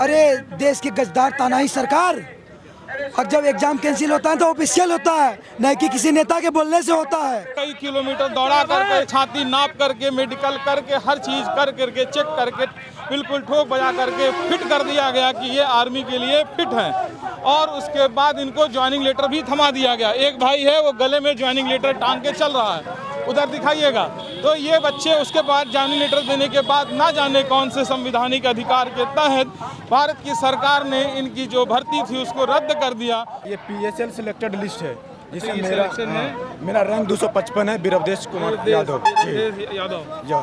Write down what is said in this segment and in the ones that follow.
अरे देश की गजदार तानाही सरकार, और जब एग्जाम कैंसिल होता है तो ऑफिशियल होता है, नहीं कि किसी नेता के बोलने से होता है। कई किलोमीटर दौड़ा करके, छाती नाप करके, मेडिकल करके, हर चीज कर करके, चेक करके, बिल्कुल ठोक बजा करके फिट कर दिया गया कि ये आर्मी के लिए फिट हैं। और उसके बाद इनको ज्वाइनिंग लेटर भी थमा दिया गया। एक भाई है वो गले में ज्वाइनिंग लेटर टांग के चल रहा है, उधर दिखाइएगा। तो ये बच्चे उसके बाद ज्वाइनिंग लेटर देने के बाद ना जाने कौन से संवैधानिक अधिकार के तहत भारत की सरकार ने इनकी जो भर्ती थी उसको रद्द कर दिया। ये PSL सिलेक्टेड लिस्ट है जिसमें तो मेरा रैंक 255 है, बीरवदेश कुमार यादव जी।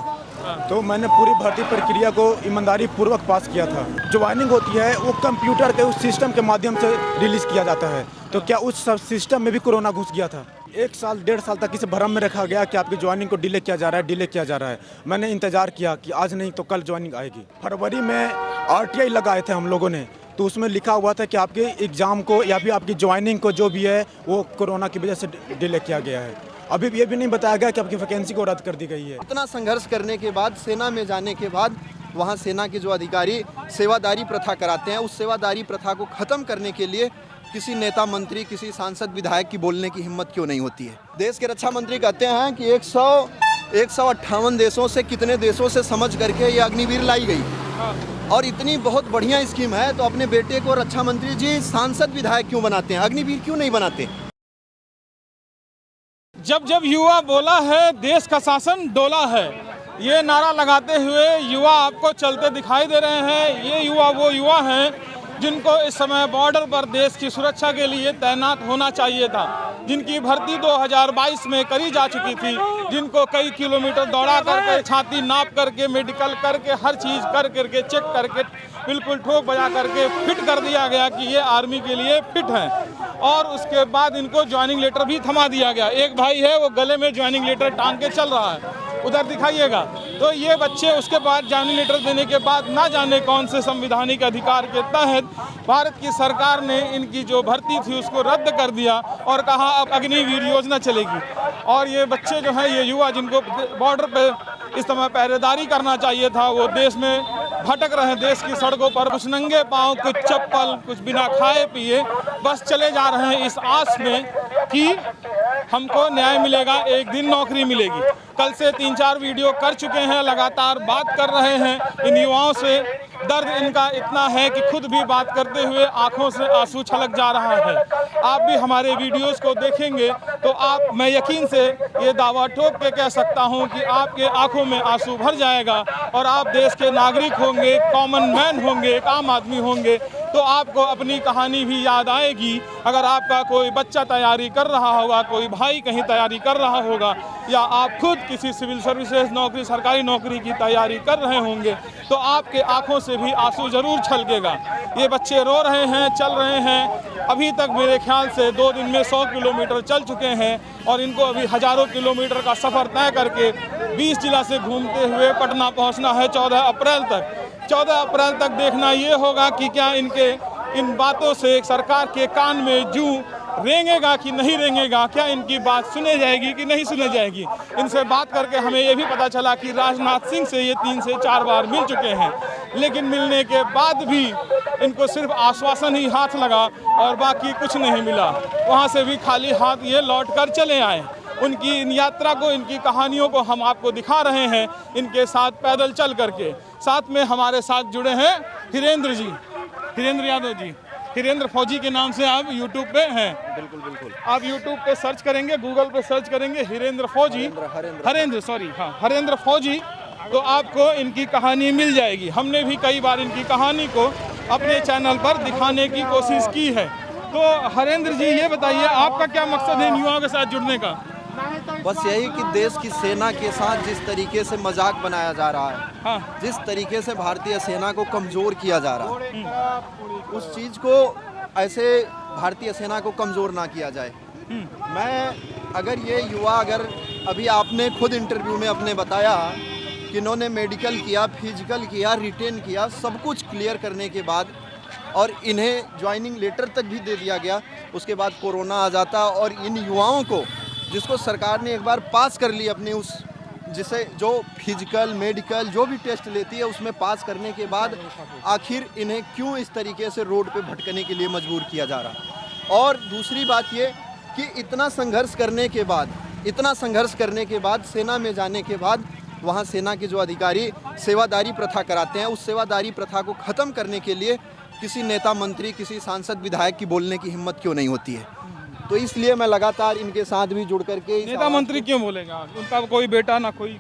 तो मैंने पूरी भर्ती प्रक्रिया को ईमानदारी पूर्वक पास किया था। ज्वाइनिंग होती है वो कंप्यूटर के उस सिस्टम के माध्यम से रिलीज किया जाता है। तो क्या उस सब सिस्टम में भी कोरोना घुस गया था? 1 साल 1.5 साल तक इस भ्रम में रखा गया कि आपकी ज्वाइनिंग को डिले किया जा रहा है। मैंने इंतजार किया कि आज नहीं तो कल ज्वाइनिंग आएगी। फरवरी में RTI लगाए थे हम लोगों ने, तो उसमें लिखा हुआ था कि आपके एग्ज़ाम को या फिर आपकी ज्वाइनिंग को जो भी है वो कोरोना की वजह से डिले किया गया है। अभी भी ये भी नहीं बताया गया कि आपकी वैकेंसी को रद्द कर दी गई है। इतना संघर्ष करने के बाद, सेना में जाने के बाद, वहाँ सेना के जो अधिकारी सेवादारी प्रथा कराते हैं, उस सेवादारी प्रथा को ख़त्म करने के लिए किसी नेता मंत्री, किसी सांसद विधायक की बोलने की हिम्मत क्यों नहीं होती है? देश के रक्षा मंत्री कहते हैं कि 158 देशों से, कितने देशों से समझ करके ये अग्निवीर लाई गई, और इतनी बहुत बढ़िया स्कीम है, तो अपने बेटे को रक्षा मंत्री जी सांसद विधायक क्यों बनाते हैं, अग्निवीर क्यों नहीं बनाते? जब जब युवा बोला है देश का शासन डोला है, ये नारा लगाते हुए युवा आपको चलते दिखाई दे रहे हैं। ये युवा वो युवा हैं जिनको इस समय बॉर्डर पर देश की सुरक्षा के लिए तैनात होना चाहिए था, जिनकी भर्ती 2022 में करी जा चुकी थी, जिनको कई किलोमीटर दौड़ा करके, छाती नाप करके, मेडिकल करके, हर चीज़ कर करके, चेक करके, बिल्कुल ठोक बजा करके फिट कर दिया गया कि ये आर्मी के लिए फिट हैं। और उसके बाद इनको ज्वाइनिंग लेटर भी थमा दिया गया। एक भाई है वो गले में ज्वाइनिंग लेटर टांग के चल रहा है, उधर दिखाइएगा। तो ये बच्चे उसके बाद ज्वाइनिंग लेटर देने के बाद ना जाने कौन से संवैधानिक अधिकार के तहत भारत की सरकार ने इनकी जो भर्ती थी उसको रद्द कर दिया और कहा अब अग्निवीर योजना चलेगी। और ये बच्चे जो हैं, ये युवा जिनको बॉर्डर पे इस समय पहरेदारी करना चाहिए था, वो देश में भटक रहे हैं, देश की सड़कों पर, कुछ नंगे पांव, कुछ चप्पल, कुछ बिना खाए पिए बस चले जा रहे हैं इस आस में कि हमको न्याय मिलेगा, एक दिन नौकरी मिलेगी। कल से 3-4 वीडियो कर चुके हैं, लगातार बात कर रहे हैं इन युवाओं से। दर्द इनका इतना है कि खुद भी बात करते हुए आंखों से आंसू छलक जा रहा है। आप भी हमारे वीडियोस को देखेंगे तो मैं यकीन से ये दावा ठोक के कह सकता हूं कि आपके आंखों में आंसू भर जाएगा और आप देश के नागरिक होंगे, कॉमन मैन होंगे, एक आम आदमी होंगे, तो आपको अपनी कहानी भी याद आएगी। अगर आपका कोई बच्चा तैयारी कर रहा होगा, कोई भाई कहीं तैयारी कर रहा होगा, या आप खुद किसी सिविल सर्विसेज नौकरी, सरकारी नौकरी की तैयारी कर रहे होंगे, तो आपके आंखों से भी आंसू जरूर छलकेगा। ये बच्चे रो रहे हैं, चल रहे हैं। अभी तक मेरे ख्याल से 2 दिन में 100 किलोमीटर चल चुके हैं और इनको अभी हज़ारों किलोमीटर का सफ़र तय करके 20 जिला से घूमते हुए पटना पहुंचना है 14 अप्रैल तक। 14 अप्रैल तक देखना ये होगा कि क्या इनके इन बातों से सरकार के कान में जूं रेंगेगा कि नहीं रेंगेगा, क्या इनकी बात सुने जाएगी कि नहीं सुने जाएगी। इनसे बात करके हमें ये भी पता चला कि राजनाथ सिंह से ये 3 से 4 बार मिल चुके हैं, लेकिन मिलने के बाद भी इनको सिर्फ आश्वासन ही हाथ लगा और बाकी कुछ नहीं मिला। वहाँ से भी खाली हाथ ये लौट कर चले आए। उनकी इन यात्रा को, इनकी कहानियों को हम आपको दिखा रहे हैं इनके साथ पैदल चल करके। साथ में हमारे साथ जुड़े हैं हिरेंद्र जी, हिरेंद्र यादव जी। हिरेंद्र फौजी के नाम से आप यूट्यूब पे हैं? बिल्कुल बिल्कुल। आप यूट्यूब पे सर्च करेंगे, गूगल पे सर्च करेंगे हिरेंद्र फौजी, हरेंद्र फौजी, तो आपको इनकी कहानी मिल जाएगी। हमने भी कई बार इनकी कहानी को अपने चैनल पर दिखाने की कोशिश की है। तो हरेंद्र जी ये बताइए, आपका क्या मकसद है इन युवाओं के साथ जुड़ने का? बस यही कि देश की सेना के साथ जिस तरीके से मजाक बनाया जा रहा है, हाँ। जिस तरीके से भारतीय सेना को कमज़ोर किया जा रहा है, उस चीज़ को ऐसे भारतीय सेना को कमज़ोर ना किया जाए। अगर ये युवा, अगर अभी आपने खुद इंटरव्यू में अपने बताया कि इन्होंने मेडिकल किया, फिजिकल किया, रिटेन किया, सब कुछ क्लियर करने के बाद और इन्हें ज्वाइनिंग लेटर तक भी दे दिया गया, उसके बाद कोरोना आ जाता और इन युवाओं को, जिसको सरकार ने एक बार पास कर ली अपनी उस जिसे जो फिजिकल मेडिकल जो भी टेस्ट लेती है उसमें पास करने के बाद आखिर इन्हें क्यों इस तरीके से रोड पे भटकने के लिए मजबूर किया जा रहा। और दूसरी बात ये कि इतना संघर्ष करने के बाद सेना में जाने के बाद वहाँ सेना के जो अधिकारी सेवादारी प्रथा कराते हैं, उस सेवादारी प्रथा को ख़त्म करने के लिए किसी नेता मंत्री, किसी सांसद विधायक की बोलने की हिम्मत क्यों नहीं होती है। तो इसलिए मैं लगातार इनके साथ भी जुड़ करके नेता मंत्री क्यों बोलेगा, उनका कोई बेटा ना कोई।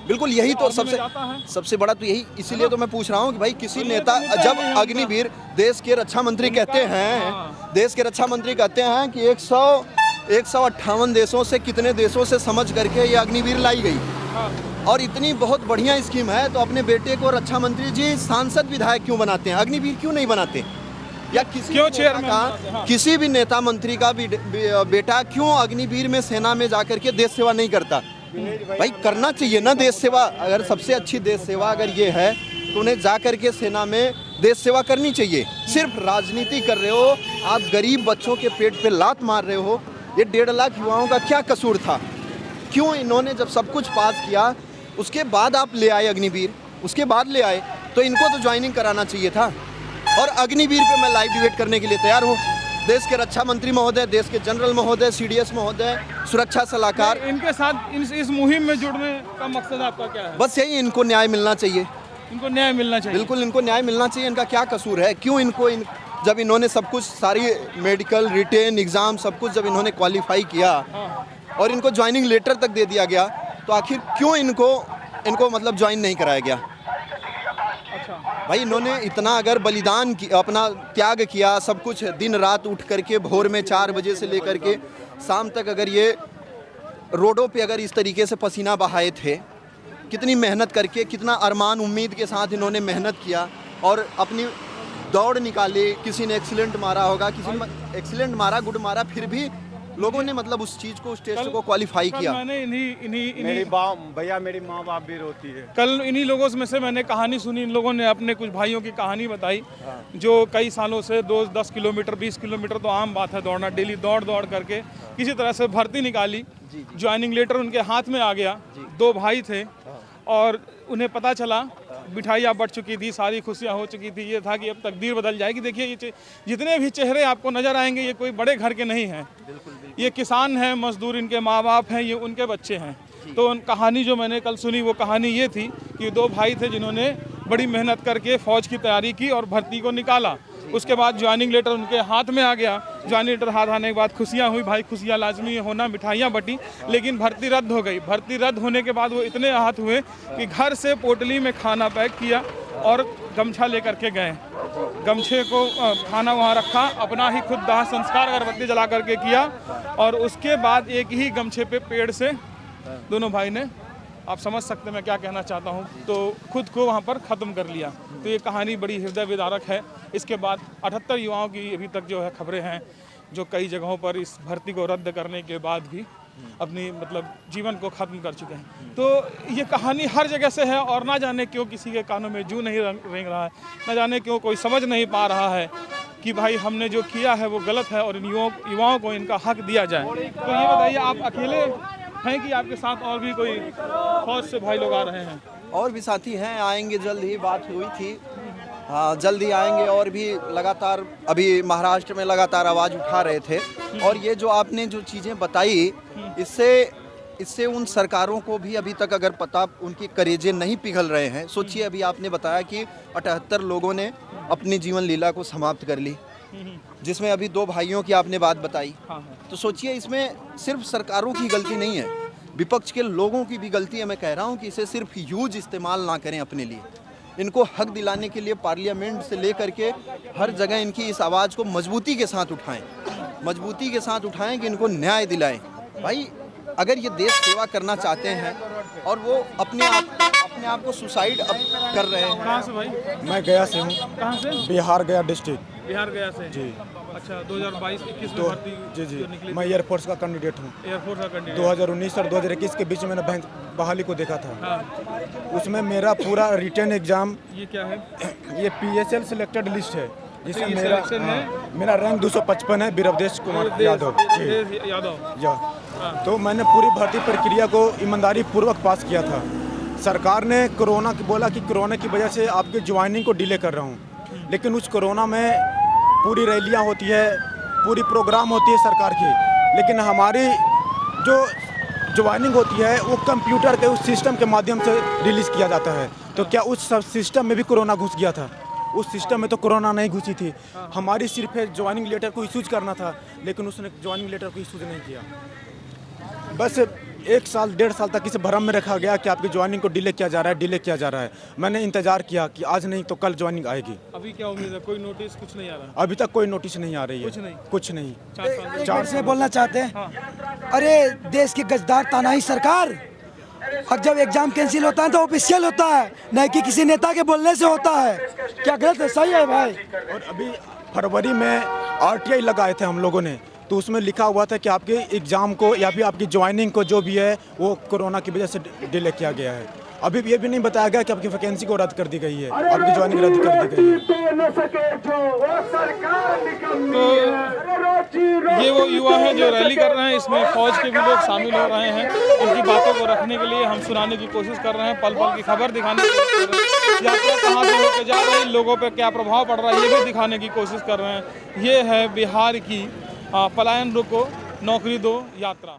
बिल्कुल यही तो सबसे बड़ा तो यही, इसीलिए तो मैं पूछ रहा हूँ कि भाई किसी नेता जब अग्निवीर देश के रक्षा मंत्री कहते हैं कि 158 देशों से कितने देशों से समझ करके ये अग्निवीर लाई गई और इतनी बहुत बढ़िया स्कीम है, तो अपने बेटे को रक्षा मंत्री जी सांसद विधायक क्यों बनाते हैं, अग्निवीर क्यों नहीं बनाते? या किसी भी नेता मंत्री का बेटा क्यों अग्निवीर में सेना में जाकर के देश सेवा नहीं करता? भाई करना चाहिए ना देश सेवा। अगर सबसे अच्छी देश सेवा अगर ये है तो उन्हें जाकर के सेना में देश सेवा करनी चाहिए। सिर्फ राजनीति कर रहे हो आप, गरीब बच्चों के पेट पे लात मार रहे हो। ये 1.5 लाख युवाओं का क्या कसूर था? क्यों इन्होंने जब सब कुछ पास किया उसके बाद आप ले आए अग्निवीर, उसके बाद ले आए तो इनको तो ज्वाइनिंग कराना चाहिए था। और अग्निवीर पे मैं लाइव डिबेट करने के लिए तैयार हूँ। देश के रक्षा मंत्री महोदय, देश के जनरल महोदय, CDS महोदय, सुरक्षा सलाहकार, इनके साथ इस मुहिम में जुड़ने का मकसद आपका क्या है? बस यही, इनको न्याय मिलना चाहिए। इनको न्याय मिलना चाहिए, बिल्कुल इनको न्याय मिलना चाहिए। इनका क्या कसूर है? क्यों इनको जब इन्होंने सब कुछ सारी मेडिकल रिटेन एग्जाम सब कुछ जब इन्होंने क्वालिफाई किया और इनको ज्वाइनिंग लेटर तक दे दिया गया, तो आखिर क्यों इनको मतलब ज्वाइन नहीं कराया गया? भाई इन्होंने इतना अगर बलिदान अपना त्याग किया, सब कुछ दिन रात उठ करके भोर में 4 बजे से लेकर के शाम तक अगर ये रोडों पे अगर इस तरीके से पसीना बहाए थे, कितनी मेहनत करके, कितना अरमान उम्मीद के साथ इन्होंने मेहनत किया और अपनी दौड़ निकाली। किसी ने एक्सीलेंट मारा होगा, किसी ने एक्सीलेंट मारा, गुड मारा, फिर भी लोगों ने मतलब उस चीज को, उस टेस्ट को क्वालिफाई किया। मैंने मेरी माँ बाप भी रोती है। कल इन्हीं लोगों में से मैंने कहानी सुनी। इन लोगों ने अपने कुछ भाइयों की कहानी बताई जो कई सालों से 10 किलोमीटर 20 किलोमीटर तो आम बात है दौड़ना, डेली दौड़ करके किसी तरह से भर्ती निकाली। ज्वाइनिंग लेटर उनके हाथ में आ गया। 2 भाई थे और उन्हें पता चला, मिठाइयाँ बट चुकी थी, सारी खुशियाँ हो चुकी थी। ये था कि अब तकदीर बदल जाएगी। देखिए ये जितने भी चेहरे आपको नज़र आएंगे ये कोई बड़े घर के नहीं हैं। ये किसान हैं, मजदूर, इनके माँ बाप हैं, ये उनके बच्चे हैं। तो उन कहानी जो मैंने कल सुनी वो कहानी ये थी कि 2 भाई थे जिन्होंने बड़ी मेहनत करके फ़ौज की तैयारी की और भर्ती को निकाला। उसके बाद ज्वाइनिंग लेटर उनके हाथ में आ गया। ज्वाइनिंग लेटर हाथ आने के बाद खुशियाँ हुई, भाई खुशियाँ लाजमी होना, मिठाइयाँ बटी, लेकिन भर्ती रद्द हो गई। भर्ती रद्द होने के बाद वो इतने आहत हुए कि घर से पोटली में खाना पैक किया और गमछा लेकर के गए। गमछे को खाना वहाँ रखा, अपना ही खुद दाह संस्कार अगरबत्ती जला करके किया और उसके बाद एक ही गमछे पे पेड़ से दोनों भाई ने, आप समझ सकते हैं मैं क्या कहना चाहता हूँ, तो खुद को वहाँ पर ख़त्म कर लिया। तो ये कहानी बड़ी हृदय विदारक है। इसके बाद 78 युवाओं की अभी तक जो है खबरें हैं जो कई जगहों पर इस भर्ती को रद्द करने के बाद भी अपनी मतलब जीवन को ख़त्म कर चुके हैं। तो ये कहानी हर जगह से है और ना जाने क्यों किसी के कानों में जूं नहीं रेंग रहा है, ना जाने क्यों कोई समझ नहीं पा रहा है कि भाई हमने जो किया है वो गलत है और इन युवाओं को इनका हक दिया जाए। तो ये बताइए, आप अकेले हैं कि आपके साथ और भी कोई फौज से भाई लोग आ रहे हैं? और भी साथी हैं, आएंगे जल्द ही, बात हुई थी। हाँ जल्द ही आएंगे। और भी लगातार अभी महाराष्ट्र में लगातार आवाज़ उठा रहे थे। और ये जो आपने जो चीज़ें बताई, इससे उन सरकारों को भी अभी तक अगर पता, उनकी करेजे नहीं पिघल रहे हैं। सोचिए अभी आपने बताया कि 78 लोगों ने अपनी जीवन लीला को समाप्त कर ली, जिसमें अभी 2 भाइयों की आपने बात बताई। तो सोचिए इसमें सिर्फ सरकारों की गलती नहीं है, विपक्ष के लोगों की भी गलती है। मैं कह रहा हूँ कि इसे सिर्फ यूज इस्तेमाल ना करें अपने लिए। इनको हक दिलाने के लिए पार्लियामेंट से लेकर के हर जगह इनकी इस आवाज़ को मजबूती के साथ उठाएं कि इनको न्याय दिलाएं। भाई अगर ये देश सेवा करना चाहते हैं और वो अपने आप को सुसाइड कर रहे हैं। कहाँ से भाई? मैं गया से हूँ। कहाँ से? बिहार गया डिस्ट्रिक्ट। बिहार गया से जी। अच्छा, 2022-21 में भर्ती जी निकली? मैं एयरफोर्स का कैंडिडेट हूँ। एयरफोर्स का कैंडिडेट 2019 और 2021 के बीच में मैंने बहाली को देखा था। हाँ। उसमें मेरा पूरा रिटर्न एग्जाम, ये क्या है? ये PSL सिलेक्टेड लिस्ट है। जिसमें ये मेरा सिलेक्शन है? मेरा रैंक 255 है, बीरबदेश कुमार यादव जी। बीरबदेश यादव। जी। तो मैंने पूरी भर्ती प्रक्रिया को ईमानदारी पूर्वक पास किया था। सरकार ने बोला कि कोरोना की वजह से आपके ज्वाइनिंग को डिले कर रहा हूँ, लेकिन उस कोरोना में पूरी रैलियाँ होती है, पूरी प्रोग्राम होती है सरकार की, लेकिन हमारी जो ज्वाइनिंग होती है वो कंप्यूटर के उस सिस्टम के माध्यम से रिलीज़ किया जाता है। तो क्या उस सब सिस्टम में भी कोरोना घुस गया था? उस सिस्टम में तो कोरोना नहीं घुसी थी। हमारी सिर्फ ज्वाइनिंग लेटर को इशूज करना था, लेकिन उसने ज्वाइनिंग लेटर को इशूज नहीं किया। बस 1 साल 1.5 साल तक इसे भ्रम में रखा गया कि आपकी ज्वाइनिंग को डिले किया जा रहा है। मैंने इंतजार किया कि आज नहीं तो कल ज्वाइनिंग आएगी। अभी क्या उम्मीद है? कोई नोटिस कुछ नहीं आ रहा? अभी तक कोई नोटिस नहीं आ रही है। कुछ नहीं। 4 चार से बोलना चाहते हैं, अरे देश की गजदार तानाही सरकार, और जब एग्जाम कैंसिल होता है तो ऑफिशियल होता है, न कि किसी नेता के बोलने से होता है। क्या गलत है? सही है भाई। और अभी फरवरी में RTI लगाए थे हम लोगों ने, तो उसमें लिखा हुआ था कि आपके एग्ज़ाम को या फिर आपकी ज्वाइनिंग को जो भी है वो कोरोना की वजह से डिले किया गया है। अभी ये भी नहीं बताया गया कि आपकी वैकेंसी को रद्द कर दी गई है, आपकी ज्वाइनिंग रद्द कर दी गई है। तो ये वो युवा हैं जो रैली कर रहे हैं, इसमें फौज के भी लोग शामिल हो रहे हैं। उनकी बातों को रखने के लिए हम सुनाने की कोशिश कर रहे हैं, पल पल की खबर दिखाने की कोशिश कर रहे हैं। यात्रा कहाँ से होकर जा रही है, लोगों पर क्या प्रभाव पड़ रहा है, ये भी दिखाने की कोशिश कर रहे हैं। ये है बिहार की पलायन रोको नौकरी दो यात्रा।